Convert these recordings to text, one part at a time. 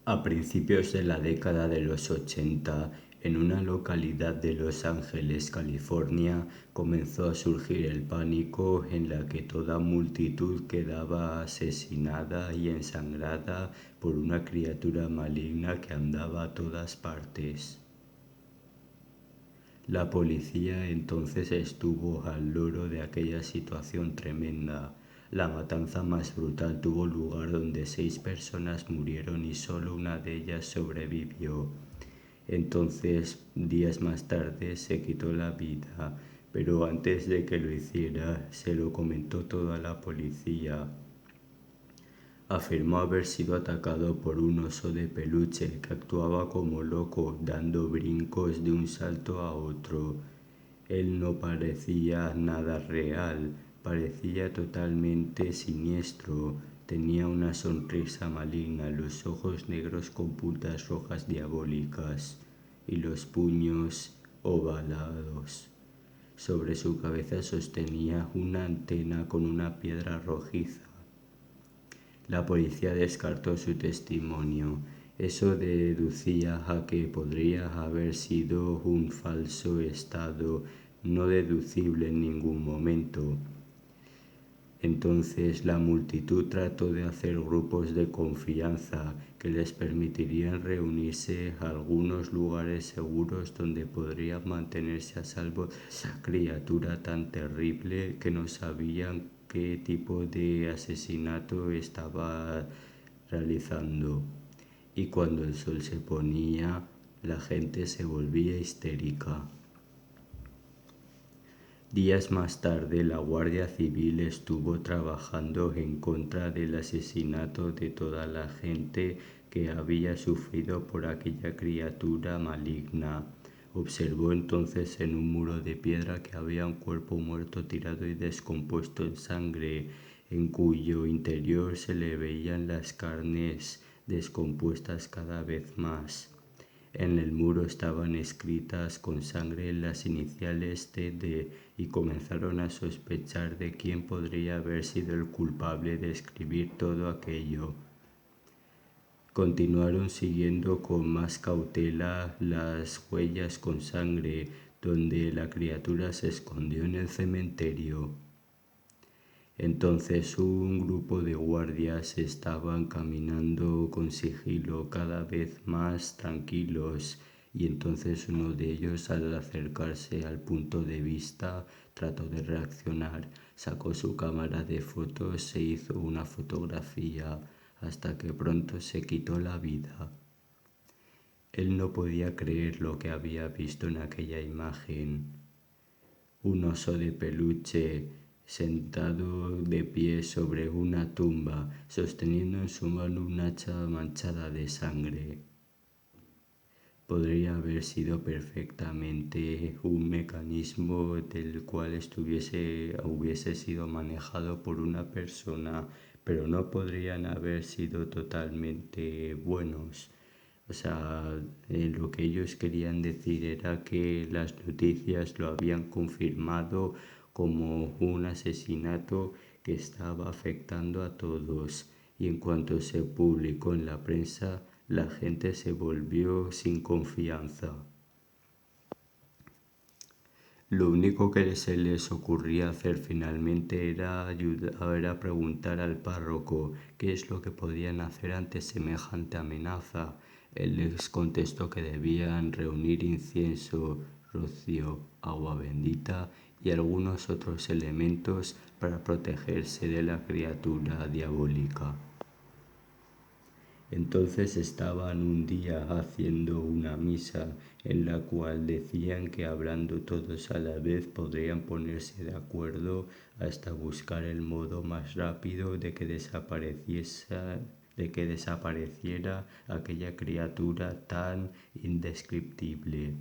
A principios de la década de los 80, en una localidad de Los Ángeles, California, comenzó a surgir el pánico en la que toda multitud quedaba asesinada y ensangrada por una criatura maligna que andaba a todas partes. La policía entonces estuvo al loro de aquella situación tremenda. La matanza más brutal tuvo lugar donde 6 personas murieron y solo una de ellas sobrevivió. Entonces, días más tarde, se quitó la vida, pero antes de que lo hiciera, se lo comentó todo a la policía. Afirmó haber sido atacado por un oso de peluche que actuaba como loco, dando brincos de un salto a otro. Él no parecía nada real, parecía totalmente siniestro. Tenía una sonrisa maligna, los ojos negros con puntas rojas diabólicas y los puños ovalados. Sobre su cabeza sostenía una antena con una piedra rojiza. La policía descartó su testimonio. Eso deducía a que podría haber sido un falso estado no deducible en ningún momento. Entonces la multitud trató de hacer grupos de confianza que les permitirían reunirse a algunos lugares seguros donde podrían mantenerse a salvo de esa criatura tan terrible que no sabían qué tipo de asesinato estaba realizando. Y cuando el sol se ponía, la gente se volvía histérica. Días más tarde, la Guardia Civil estuvo trabajando en contra del asesinato de toda la gente que había sufrido por aquella criatura maligna. Observó entonces en un muro de piedra que había un cuerpo muerto tirado y descompuesto en sangre, en cuyo interior se le veían las carnes descompuestas cada vez más. En el muro estaban escritas con sangre las iniciales TD y comenzaron a sospechar de quién podría haber sido el culpable de escribir todo aquello. Continuaron siguiendo con más cautela las huellas con sangre donde la criatura se escondió en el cementerio. Entonces un grupo de guardias estaban caminando con sigilo cada vez más tranquilos y entonces uno de ellos, al acercarse al punto de vista, trató de reaccionar, sacó su cámara de fotos e hizo una fotografía hasta que pronto se quitó la vida. Él no podía creer lo que había visto en aquella imagen. Un oso de peluche sentado de pie sobre una tumba, sosteniendo en su mano un hacha manchada de sangre. Podría haber sido perfectamente un mecanismo del cual hubiese sido manejado por una persona, pero no podrían haber sido totalmente buenos. O sea, lo que ellos querían decir era que las noticias lo habían confirmado como un asesinato que estaba afectando a todos, y en cuanto se publicó en la prensa, la gente se volvió sin confianza. Lo único que se les ocurría hacer finalmente era preguntar al párroco qué es lo que podían hacer ante semejante amenaza. Él les contestó que debían reunir incienso, rocío, agua bendita y algunos otros elementos para protegerse de la criatura diabólica. Entonces estaban un día haciendo una misa en la cual decían que hablando todos a la vez podrían ponerse de acuerdo hasta buscar el modo más rápido de que desapareciera aquella criatura tan indescriptible.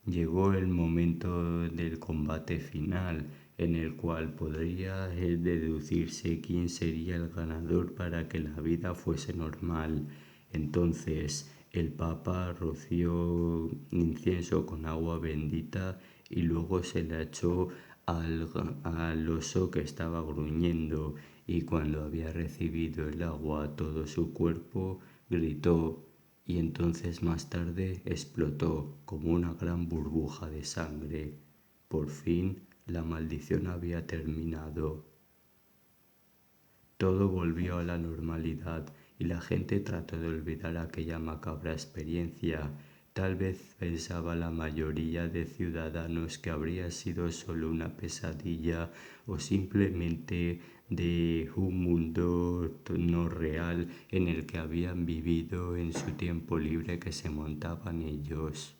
Llegó el momento del combate final, en el cual podría deducirse quién sería el ganador para que la vida fuese normal. Entonces el Papa roció incienso con agua bendita y luego se la echó al oso que estaba gruñendo, y cuando había recibido el agua a todo su cuerpo, gritó, y entonces más tarde explotó como una gran burbuja de sangre. Por fin la maldición había terminado. Todo volvió a la normalidad y la gente trató de olvidar aquella macabra experiencia. Tal vez pensaba la mayoría de ciudadanos que habría sido solo una pesadilla o simplemente de un mundo no real en el que habían vivido en su tiempo libre que se montaban ellos.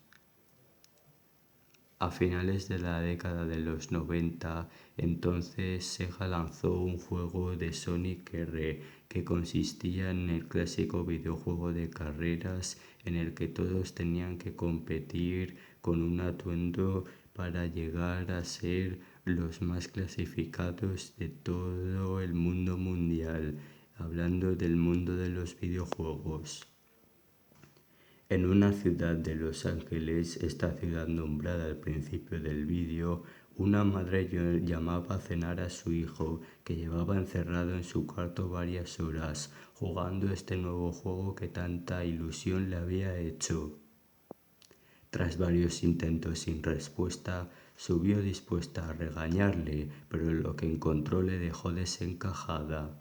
A finales de la década de los 90, entonces Sega lanzó un juego de Sonic R que consistía en el clásico videojuego de carreras en el que todos tenían que competir con un atuendo para llegar a ser los más clasificados de todo el mundo mundial, hablando del mundo de los videojuegos. En una ciudad de Los Ángeles, esta ciudad nombrada al principio del vídeo, una madre llamaba a cenar a su hijo, que llevaba encerrado en su cuarto varias horas, jugando este nuevo juego que tanta ilusión le había hecho. Tras varios intentos sin respuesta, subió dispuesta a regañarle, pero lo que encontró le dejó desencajada.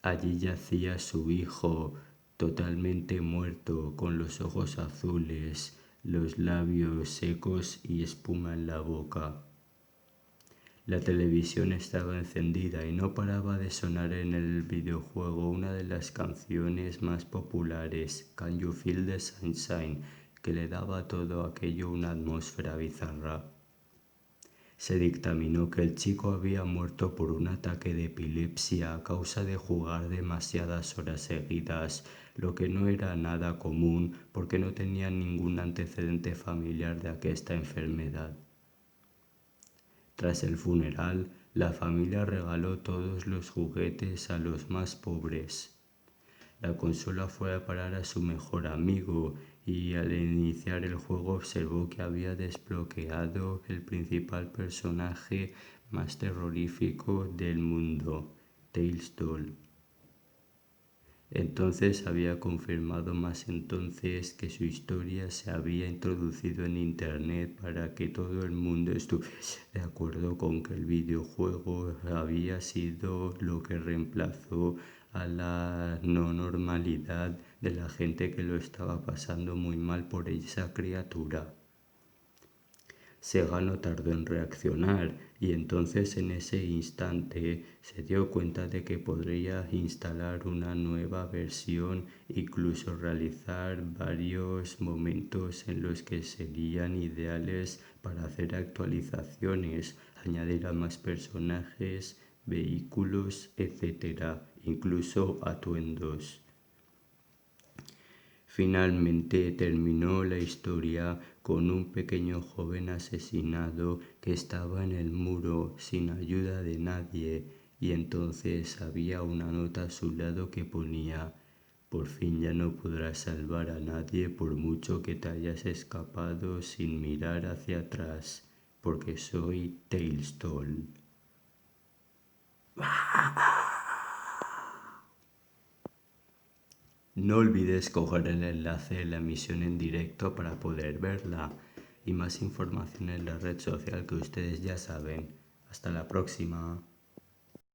Allí yacía su hijo, totalmente muerto, con los ojos azules, los labios secos y espuma en la boca. La televisión estaba encendida y no paraba de sonar en el videojuego una de las canciones más populares, Can You Feel the Sunshine, que le daba a todo aquello una atmósfera bizarra. Se dictaminó que el chico había muerto por un ataque de epilepsia a causa de jugar demasiadas horas seguidas, lo que no era nada común porque no tenía ningún antecedente familiar de aquesta enfermedad. Tras el funeral, la familia regaló todos los juguetes a los más pobres. La consola fue a parar a su mejor amigo y al iniciar el juego observó que había desbloqueado el principal personaje más terrorífico del mundo, Tails Doll. Entonces había confirmado más entonces que su historia se había introducido en internet para que todo el mundo estuviese de acuerdo con que el videojuego había sido lo que reemplazó a la no normalidad de la gente que lo estaba pasando muy mal por esa criatura. Sega no tardó en reaccionar y entonces en ese instante se dio cuenta de que podría instalar una nueva versión e incluso realizar varios momentos en los que serían ideales para hacer actualizaciones, añadir a más personajes, vehículos, etc., incluso atuendos. Finalmente terminó la historia con un pequeño joven asesinado que estaba en el muro sin ayuda de nadie y entonces había una nota a su lado que ponía: por fin ya no podrás salvar a nadie por mucho que te hayas escapado sin mirar hacia atrás, porque soy Tails Doll. No olvides coger el enlace de la emisión en directo para poder verla y más información en la red social que ustedes ya saben. Hasta la próxima.